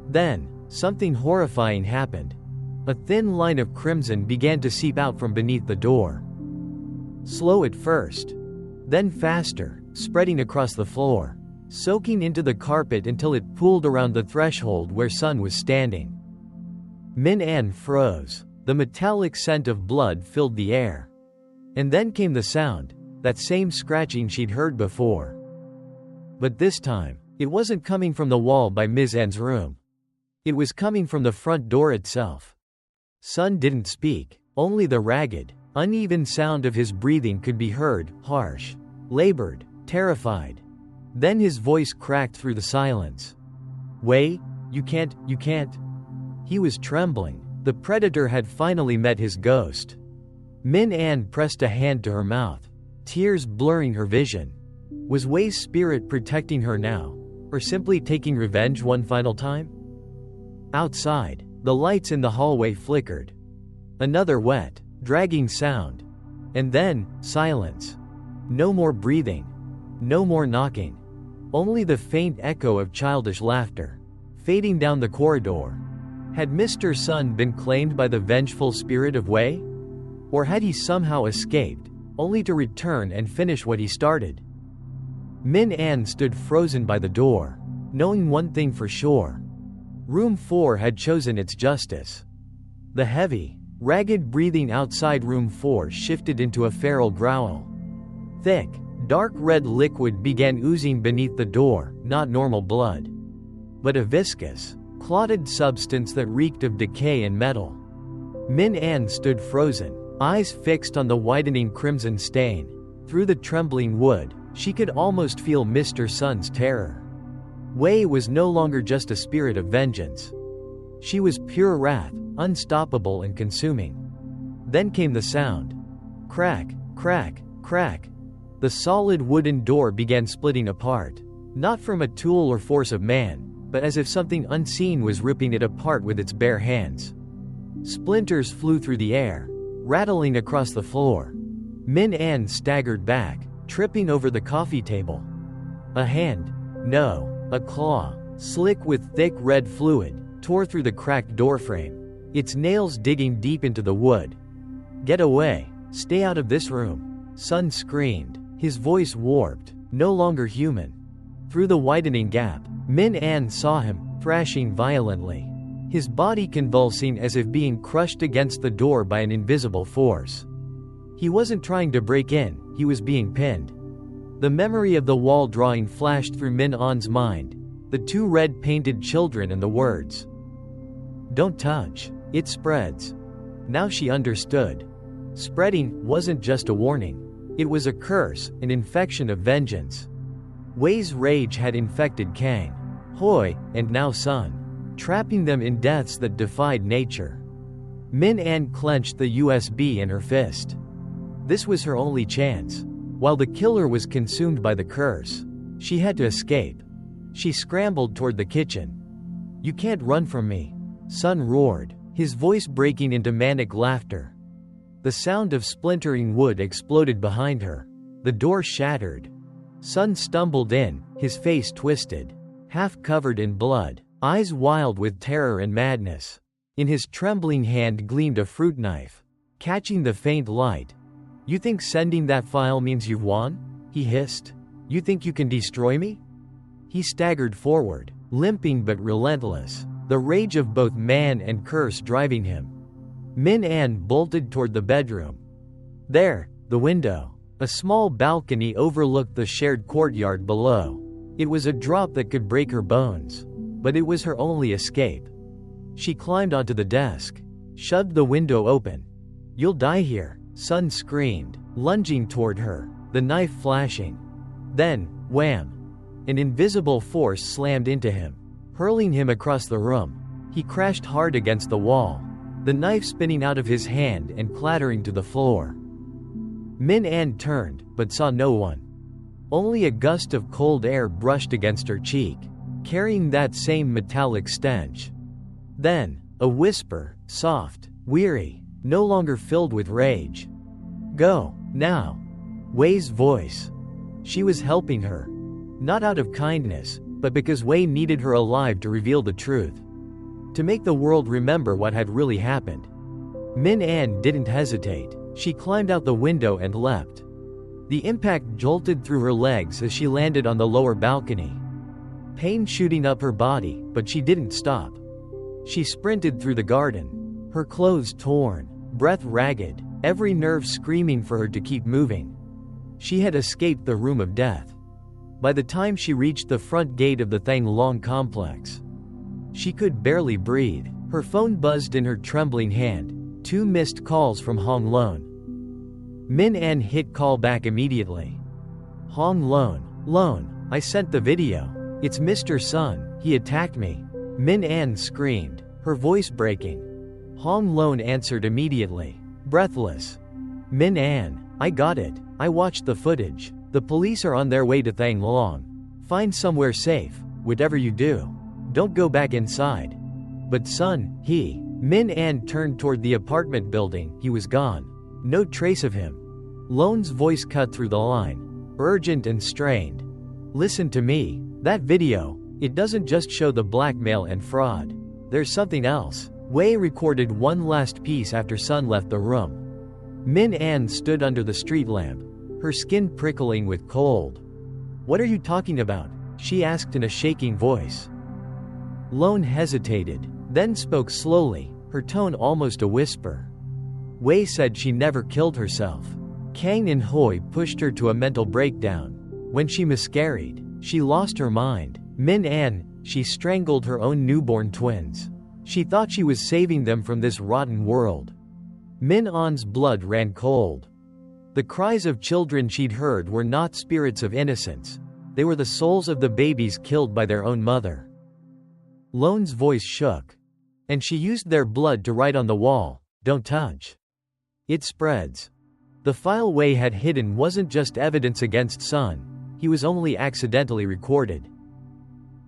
Then, something horrifying happened. A thin line of crimson began to seep out from beneath the door. Slow at first, then faster, spreading across the floor, soaking into the carpet until it pooled around the threshold where Sun was standing. Min An froze. The metallic scent of blood filled the air. And then came the sound, that same scratching she'd heard before. But this time, it wasn't coming from the wall by Ms. An's room. It was coming from the front door itself. Sun didn't speak, only the ragged, uneven sound of his breathing could be heard, harsh, labored, terrified. Then his voice cracked through the silence. "Wei, you can't. He was trembling. The predator had finally met his ghost. Min An pressed a hand to her mouth, tears blurring her vision. Was Wei's spirit protecting her now, or simply taking revenge one final time? Outside, the lights in the hallway flickered. Another wet, dragging sound. And then, silence. No more breathing. No more knocking. Only the faint echo of childish laughter, fading down the corridor. Had Mr. Sun been claimed by the vengeful spirit of Wei? Or had he somehow escaped, only to return and finish what he started? Min An stood frozen by the door, knowing one thing for sure. Room 4 had chosen its justice. The heavy, ragged breathing outside Room 4 shifted into a feral growl. Thick, dark red liquid began oozing beneath the door, not normal blood, but a viscous, clotted substance that reeked of decay and metal. Min An stood frozen, eyes fixed on the widening crimson stain. Through the trembling wood, she could almost feel Mr. Sun's terror. Wei was no longer just a spirit of vengeance. She was pure wrath, unstoppable and consuming. Then came the sound. Crack, crack, crack. The solid wooden door began splitting apart, not from a tool or force of man, but as if something unseen was ripping it apart with its bare hands. Splinters flew through the air, rattling across the floor. Min An staggered back, tripping over the coffee table. A hand, no, a claw, slick with thick red fluid, tore through the cracked doorframe, its nails digging deep into the wood. "Get away! Stay out of this room!" Sun screamed, his voice warped, no longer human. Through the widening gap, Min An saw him, thrashing violently, his body convulsing as if being crushed against the door by an invisible force. He wasn't trying to break in, he was being pinned. The memory of the wall drawing flashed through Min An's mind, the two red-painted children and the words. "Don't touch, it spreads." Now she understood. Spreading wasn't just a warning. It was a curse, an infection of vengeance. Wei's rage had infected Kang, Hoi, and now Sun, trapping them in deaths that defied nature. Min An clenched the USB in her fist. This was her only chance. While the killer was consumed by the curse, she had to escape. She scrambled toward the kitchen. "You can't run from me," Sun roared, his voice breaking into manic laughter. The sound of splintering wood exploded behind her. The door shattered. Sun stumbled in, his face twisted, half covered in blood, eyes wild with terror and madness. In his trembling hand gleamed a fruit knife, catching the faint light. "You think sending that file means you've won?" he hissed. "You think you can destroy me?" He staggered forward, limping but relentless, the rage of both man and curse driving him. Min An bolted toward the bedroom. There, the window. A small balcony overlooked the shared courtyard below. It was a drop that could break her bones, but it was her only escape. She climbed onto the desk, shoved the window open. "You'll die here," Sun screamed, lunging toward her, the knife flashing. Then, wham! An invisible force slammed into him, hurling him across the room. He crashed hard against the wall, the knife spinning out of his hand and clattering to the floor. Min An turned, but saw no one. Only a gust of cold air brushed against her cheek, carrying that same metallic stench. Then, a whisper, soft, weary, no longer filled with rage. Go, now. Wei's voice. She was helping her. Not out of kindness, but because Wei needed her alive to reveal the truth. To make the world remember what had really happened. Min An didn't hesitate. She climbed out the window and leapt. The impact jolted through her legs as she landed on the lower balcony. Pain shooting up her body, but she didn't stop. She sprinted through the garden. Her clothes torn, breath ragged, every nerve screaming for her to keep moving. She had escaped the room of death. By the time she reached the front gate of the Thang Long complex, she could barely breathe. Her phone buzzed in her trembling hand. 2 missed calls from Hong Lon. Min An hit call back immediately. Hong Lon, I sent the video. It's Mr. Sun, he attacked me. Min An screamed, her voice breaking. Hong Lon answered immediately, breathless. Min An, I got it. I watched the footage. The police are on their way to Thang Long. Find somewhere safe, whatever you do. Don't go back inside. But Sun, Min An turned toward the apartment building. He was gone. No trace of him. Lon's voice cut through the line, urgent and strained. Listen to me. That video, it doesn't just show the blackmail and fraud. There's something else. Wei recorded one last piece after Sun left the room. Min An stood under the street lamp, her skin prickling with cold. What are you talking about? She asked in a shaking voice. Lon hesitated, then spoke slowly, her tone almost a whisper. Wei said she never killed herself. Kang and Hoi pushed her to a mental breakdown. When she miscarried, she lost her mind. Min An, she strangled her own newborn twins. She thought she was saving them from this rotten world. Min An's blood ran cold. The cries of children she'd heard were not spirits of innocence. They were the souls of the babies killed by their own mother. Lon's voice shook. And she used their blood to write on the wall, "Don't touch." It spreads. The file Wei had hidden wasn't just evidence against Sun. He was only accidentally recorded.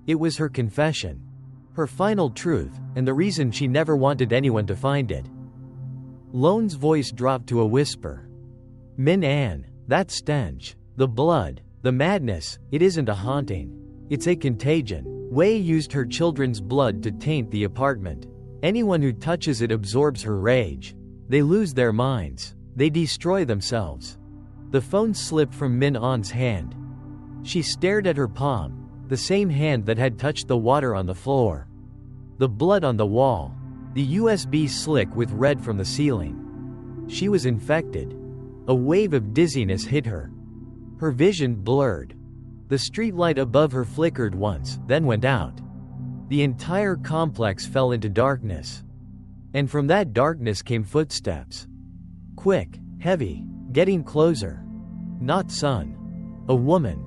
It was her confession. Her final truth, and the reason she never wanted anyone to find it. Lon's voice dropped to a whisper. Min An, that stench, the blood, the madness, it isn't a haunting. It's a contagion. Wei used her children's blood to taint the apartment. Anyone who touches it absorbs her rage. They lose their minds. They destroy themselves. The phone slipped from Min An's hand. She stared at her palm, the same hand that had touched the water on the floor. The blood on the wall. The USB slick with red from the ceiling. She was infected. A wave of dizziness hit her. Her vision blurred. The streetlight above her flickered once, then went out. The entire complex fell into darkness. And from that darkness came footsteps. Quick, heavy, getting closer. Not Sun. A woman.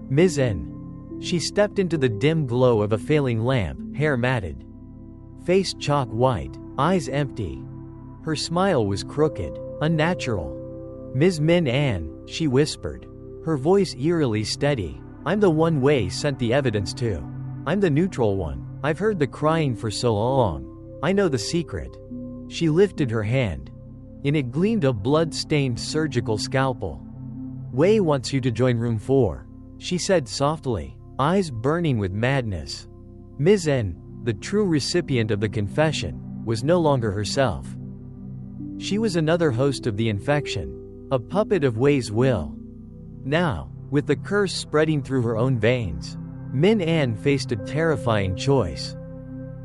Ms. N. She stepped into the dim glow of a failing lamp, hair matted. Face chalk white, eyes empty. Her smile was crooked, unnatural. Ms. Min An, she whispered. Her voice eerily steady. I'm the one Wei sent the evidence to. I'm the neutral one. I've heard the crying for so long. I know the secret. She lifted her hand. In it gleamed a blood-stained surgical scalpel. Wei wants you to join room 4, she said softly, eyes burning with madness. Ms. N, the true recipient of the confession, was no longer herself. She was another host of the infection, a puppet of Wei's will. Now, with the curse spreading through her own veins, Min An faced a terrifying choice.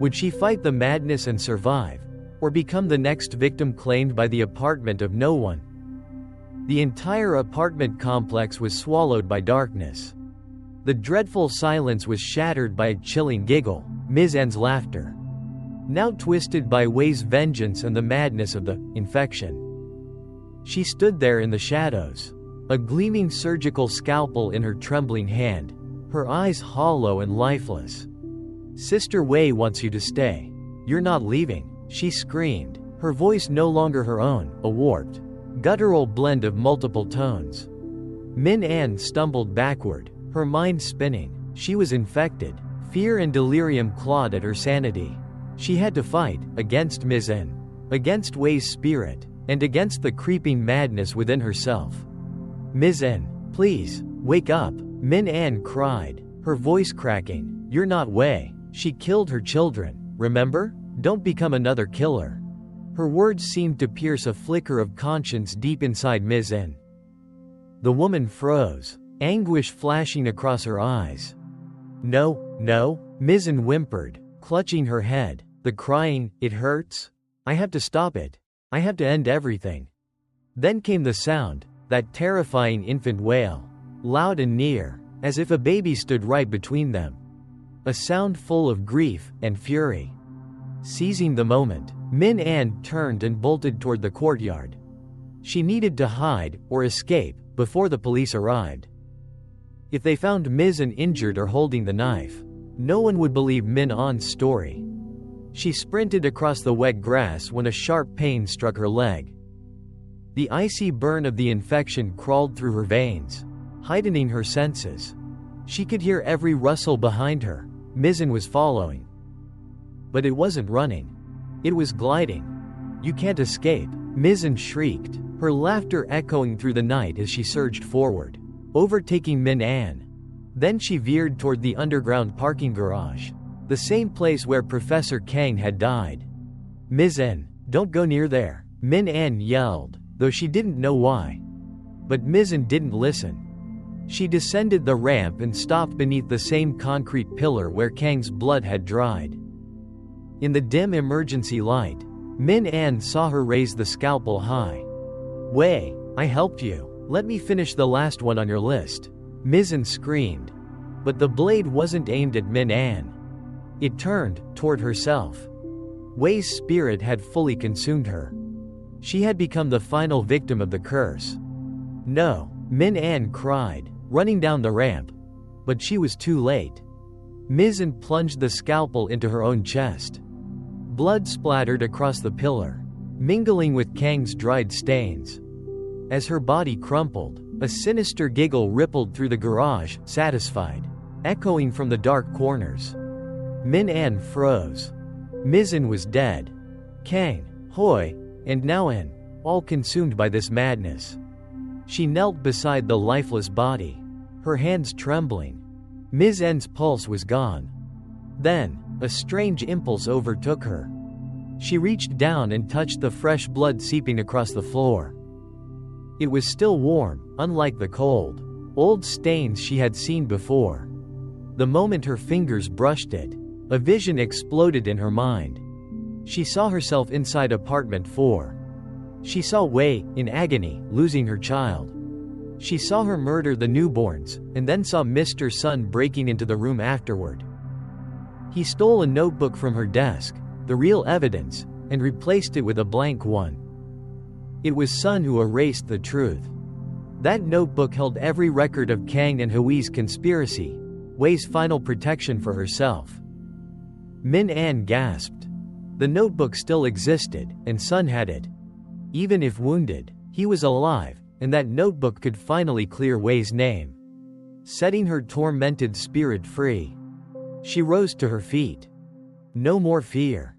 Would she fight the madness and survive, or become the next victim claimed by the apartment of no one? The entire apartment complex was swallowed by darkness. The dreadful silence was shattered by a chilling giggle, Ms. N's laughter. Now twisted by Wei's vengeance and the madness of the infection. She stood there in the shadows, a gleaming surgical scalpel in her trembling hand, her eyes hollow and lifeless. Sister Wei wants you to stay. You're not leaving, she screamed, her voice no longer her own, a warped, guttural blend of multiple tones. Min An stumbled backward, her mind spinning. She was infected. Fear and delirium clawed at her sanity. She had to fight, against Ms. N, against Wei's spirit, and against the creeping madness within herself. "Ms. N, please, wake up," Min An cried, her voice cracking. "You're not Wei. She killed her children, remember? Don't become another killer." Her words seemed to pierce a flicker of conscience deep inside Ms. N. The woman froze, anguish flashing across her eyes. "No, no," Ms. N whimpered, clutching her head. "The crying, it hurts. I have to stop it. I have to end everything." Then came the sound, that terrifying infant wail. Loud and near, as if a baby stood right between them. A sound full of grief and fury. Seizing the moment, Min An turned and bolted toward the courtyard. She needed to hide, or escape, before the police arrived. If they found Ms. An injured or holding the knife, no one would believe Min An's story. She sprinted across the wet grass when a sharp pain struck her leg. The icy burn of the infection crawled through her veins, heightening her senses. She could hear every rustle behind her. Ms. An was following. But it wasn't running. It was gliding. "You can't escape," Ms. An shrieked, her laughter echoing through the night as she surged forward, overtaking Min An. Then she veered toward the underground parking garage, the same place where Professor Kang had died. "Ms. N, don't go near there," Min An yelled, though she didn't know why. But Ms. N didn't listen. She descended the ramp and stopped beneath the same concrete pillar where Kang's blood had dried. In the dim emergency light, Min An saw her raise the scalpel high. "Wei, I helped you. Let me finish the last one on your list," Ms. An screamed. But the blade wasn't aimed at Min An. It turned toward herself. Wei's spirit had fully consumed her. She had become the final victim of the curse. "No," Min An cried, running down the ramp. But she was too late. Ms. An plunged the scalpel into her own chest. Blood splattered across the pillar, mingling with Kang's dried stains. As her body crumpled, a sinister giggle rippled through the garage, satisfied, echoing from the dark corners. Min An froze. Ms. An was dead. Kang, Hoi, and now An, all consumed by this madness. She knelt beside the lifeless body, her hands trembling. Ms. N's pulse was gone. Then, a strange impulse overtook her. She reached down and touched the fresh blood seeping across the floor. It was still warm, unlike the cold, old stains she had seen before. The moment her fingers brushed it, a vision exploded in her mind. She saw herself inside apartment 4. She saw Wei, in agony, losing her child. She saw her murder the newborns, and then saw Mr. Sun breaking into the room afterward. He stole a notebook from her desk, the real evidence, and replaced it with a blank one. It was Sun who erased the truth. That notebook held every record of Kang and Hui's conspiracy, Wei's final protection for herself. Min An gasped. The notebook still existed, and Sun had it. Even if wounded, he was alive, and that notebook could finally clear Wei's name, setting her tormented spirit free. She rose to her feet. No more fear.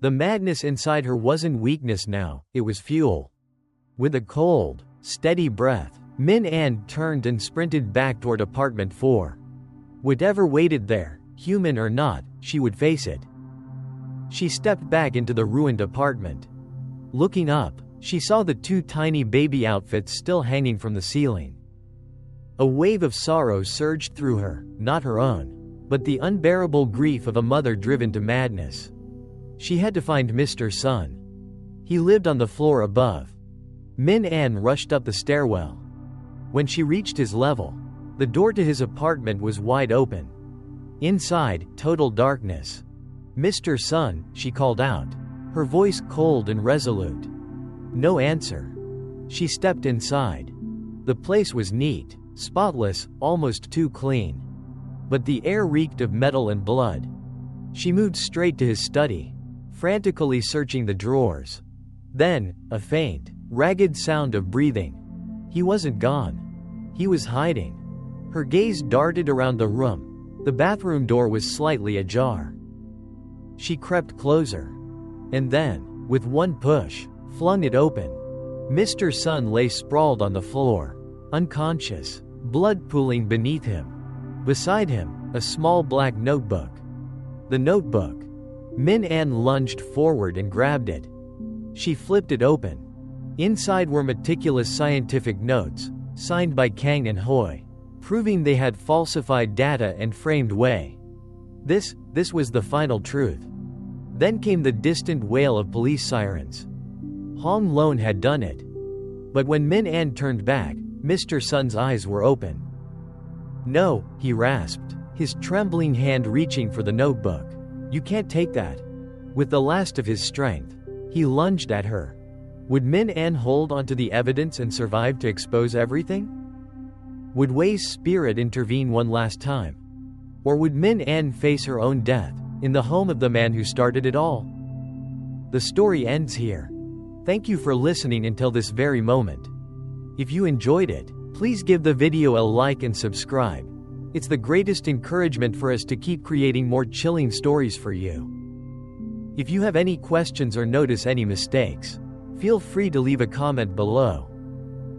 The madness inside her wasn't weakness now, it was fuel. With a cold, steady breath, Min An turned and sprinted back toward apartment 4. Whatever waited there, human or not, she would face it. She stepped back into the ruined apartment. Looking up, she saw the 2 tiny baby outfits still hanging from the ceiling. A wave of sorrow surged through her, not her own, but the unbearable grief of a mother driven to madness. She had to find Mr. Sun. He lived on the floor above. Min An rushed up the stairwell. When she reached his level, the door to his apartment was wide open. Inside, total darkness. "Mr. Sun," she called out, her voice cold and resolute. No answer. She stepped inside. The place was neat, spotless, almost too clean. But the air reeked of metal and blood. She moved straight to his study, frantically searching the drawers. Then, a faint, ragged sound of breathing. He wasn't gone. He was hiding. Her gaze darted around the room. The bathroom door was slightly ajar. She crept closer. And then, with one push, flung it open. Mr. Sun lay sprawled on the floor, unconscious, blood pooling beneath him. Beside him, a small black notebook. The notebook. Min An lunged forward and grabbed it. She flipped it open. Inside were meticulous scientific notes, signed by Kang and Hoi, proving they had falsified data and framed Wei. This was the final truth. Then came the distant wail of police sirens. Hong Lon had done it. But when Min An turned back, Mr. Sun's eyes were open. "No," he rasped, his trembling hand reaching for the notebook. "You can't take that." With the last of his strength, he lunged at her. Would Min An hold onto the evidence and survive to expose everything? Would Wei's spirit intervene one last time? Or would Min An face her own death, in the home of the man who started it all? The story ends here. Thank you for listening until this very moment. If you enjoyed it, please give the video a like and subscribe. It's the greatest encouragement for us to keep creating more chilling stories for you. If you have any questions or notice any mistakes, feel free to leave a comment below.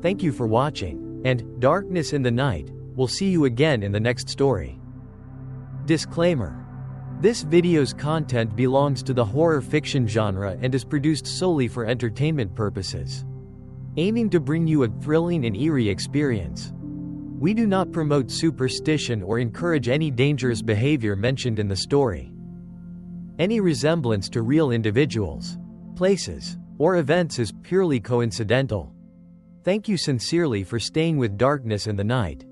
Thank you for watching, and Darkness in the Night. We'll see you again in the next story. Disclaimer. This video's content belongs to the horror fiction genre and is produced solely for entertainment purposes, aiming to bring you a thrilling and eerie experience. We do not promote superstition or encourage any dangerous behavior mentioned in the story. Any resemblance to real individuals, places, or events is purely coincidental. Thank you sincerely for staying with Darkness in the Night.